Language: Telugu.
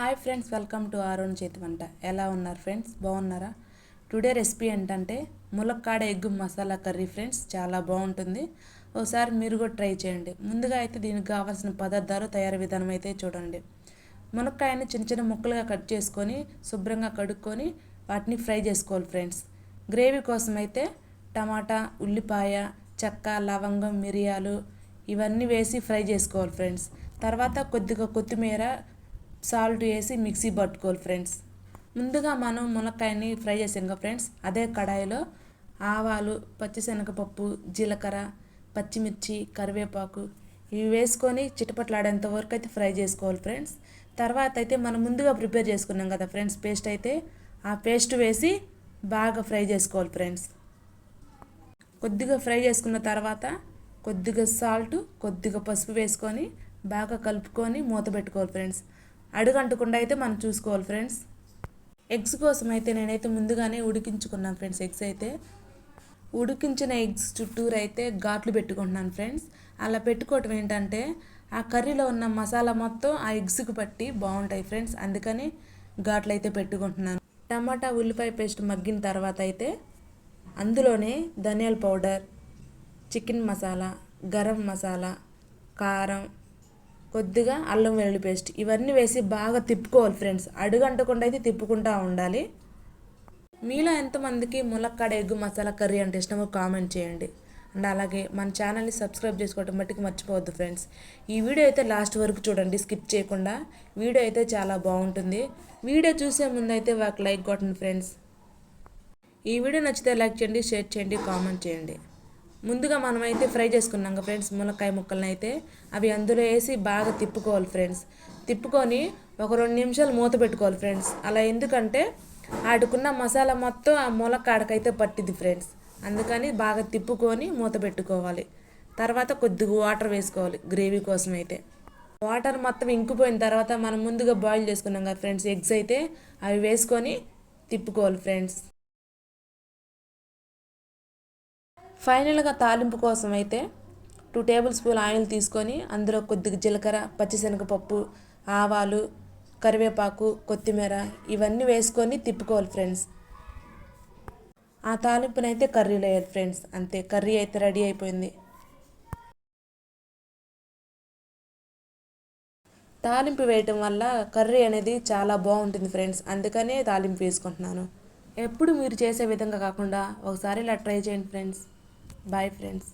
Hi friends, welcome to Aaron చేతి వంట. ఎలా ఉన్నారు ఫ్రెండ్స్? బాగున్నారా? టుడే రెసిపీ ఏంటంటే ములక్కాడ ఎగ్ మసాలా కర్రీ ఫ్రెండ్స్. చాలా బాగుంటుంది. ఒకసారి మీరు కూడా ట్రై చేయండి. ముందుగా అయితే దీనికి కావాల్సిన పదార్థాలు, తయారీ విధానం అయితే చూడండి. మునక్కాయని చిన్న చిన్న ముక్కలుగా కట్ చేసుకొని శుభ్రంగా కడుక్కొని వాటిని ఫ్రై చేసుకోవాలి ఫ్రెండ్స్. గ్రేవీ కోసం అయితే టమాటా, ఉల్లిపాయ, చెక్క, లవంగం, మిరియాలు ఇవన్నీ వేసి ఫ్రై చేసుకోవాలి ఫ్రెండ్స్. తర్వాత కొద్దిగా కొత్తిమీర, సాల్ట్ వేసి మిక్సీ పట్టుకోవాలి ఫ్రెండ్స్. ముందుగా మనం మునక్కాయని ఫ్రై చేసాం కదా ఫ్రెండ్స్, అదే కడాయిలో ఆవాలు, పచ్చిశనగపప్పు, జీలకర్ర, పచ్చిమిర్చి, కరివేపాకు ఇవి వేసుకొని చిటపట్లాడేంత వరకు అయితే ఫ్రై చేసుకోవాలి ఫ్రెండ్స్. తర్వాత అయితే మనం ముందుగా ప్రిపేర్ చేసుకున్నాం కదా ఫ్రెండ్స్ పేస్ట్, అయితే ఆ పేస్ట్ వేసి బాగా ఫ్రై చేసుకోవాలి ఫ్రెండ్స్. కొద్దిగా ఫ్రై చేసుకున్న తర్వాత కొద్దిగా సాల్ట్, కొద్దిగా పసుపు వేసుకొని బాగా కలుపుకొని మూత పెట్టుకోవాలి ఫ్రెండ్స్. అడుగంటకుండా అయితే మనం చూసుకోవాలి ఫ్రెండ్స్. ఎగ్స్ కోసం అయితే నేనైతే ముందుగానే ఉడికించుకున్నాను ఫ్రెండ్స్. ఎగ్స్ అయితే ఉడికించిన ఎగ్స్ చుట్టూరు అయితే ఘాట్లు పెట్టుకుంటున్నాను ఫ్రెండ్స్. అలా పెట్టుకోవటం ఏంటంటే ఆ కర్రీలో ఉన్న మసాలా మొత్తం ఆ ఎగ్స్కి పట్టి బాగుంటాయి ఫ్రెండ్స్. అందుకని ఘాట్లు అయితే పెట్టుకుంటున్నాను. టమాటా, ఉల్లిపాయ పేస్ట్ మగ్గిన తర్వాత అయితే అందులోనే ధనియాల పౌడర్, చికెన్ మసాలా, గరం మసాలా, కారం, కొద్దిగా అల్లం వెల్లుల్లి పేస్ట్ ఇవన్నీ వేసి బాగా తిప్పుకోవాలి ఫ్రెండ్స్. అడుగంటకుండా అయితే తిప్పుకుంటూ ఉండాలి. మీలో ఎంతమందికి ములక్కాడ ఎగ్ మసాలా కర్రీ అంటే ఇష్టమో కామెంట్ చేయండి. అండ్ అలాగే మన ఛానల్ని సబ్స్క్రైబ్ చేసుకోవడం మట్టుకు మర్చిపోవద్దు ఫ్రెండ్స్. ఈ వీడియో అయితే లాస్ట్ వరకు చూడండి, స్కిప్ చేయకుండా. వీడియో అయితే చాలా బాగుంటుంది. వీడియో చూసే ముందు అయితే ఒక లైక్ కొట్టండి ఫ్రెండ్స్. ఈ వీడియో నచ్చితే లైక్ చేయండి, షేర్ చేయండి, కామెంట్ చేయండి. ముందుగా మనమైతే ఫ్రై చేసుకున్నాం కదా ఫ్రెండ్స్ మునక్కాయ ముక్కలను అయితే అవి అందులో వేసి బాగా తిప్పుకోవాలి ఫ్రెండ్స్. తిప్పుకొని ఒక 2 నిమిషాలు మూత పెట్టుకోవాలి ఫ్రెండ్స్. అలా ఎందుకంటే ఆడుకున్న మసాలా మొత్తం ఆ ములక్కాడకైతే పట్టింది ఫ్రెండ్స్. అందుకని బాగా తిప్పుకొని మూత పెట్టుకోవాలి. తర్వాత కొద్దిగా వాటర్ వేసుకోవాలి గ్రేవీ కోసం అయితే. వాటర్ మొత్తం ఇంకిపోయిన తర్వాత మనం ముందుగా బాయిల్ చేసుకున్నాం కదా ఫ్రెండ్స్ ఎగ్స్ అయితే అవి వేసుకొని తిప్పుకోవాలి ఫ్రెండ్స్. ఫైనల్గా తాలింపు కోసం అయితే 2 టేబుల్ స్పూన్ ఆయిల్ తీసుకొని అందులో కొద్దిగా జీలకర్ర, పచ్చిశనగపప్పు, ఆవాలు, కరివేపాకు, కొత్తిమీర ఇవన్నీ వేసుకొని తిప్పుకోవాలి ఫ్రెండ్స్. ఆ తాలింపునైతే కర్రీలో వేయాలి ఫ్రెండ్స్. అంతే, కర్రీ అయితే రెడీ అయిపోయింది. తాలింపు వేయటం వల్ల కర్రీ అనేది చాలా బాగుంటుంది ఫ్రెండ్స్. అందుకనే తాలింపు వేసుకుంటున్నాను. ఎప్పుడు మీరు చేసే విధంగా కాకుండా ఒకసారి ఇలా ట్రై చేయండి ఫ్రెండ్స్. Bye friends.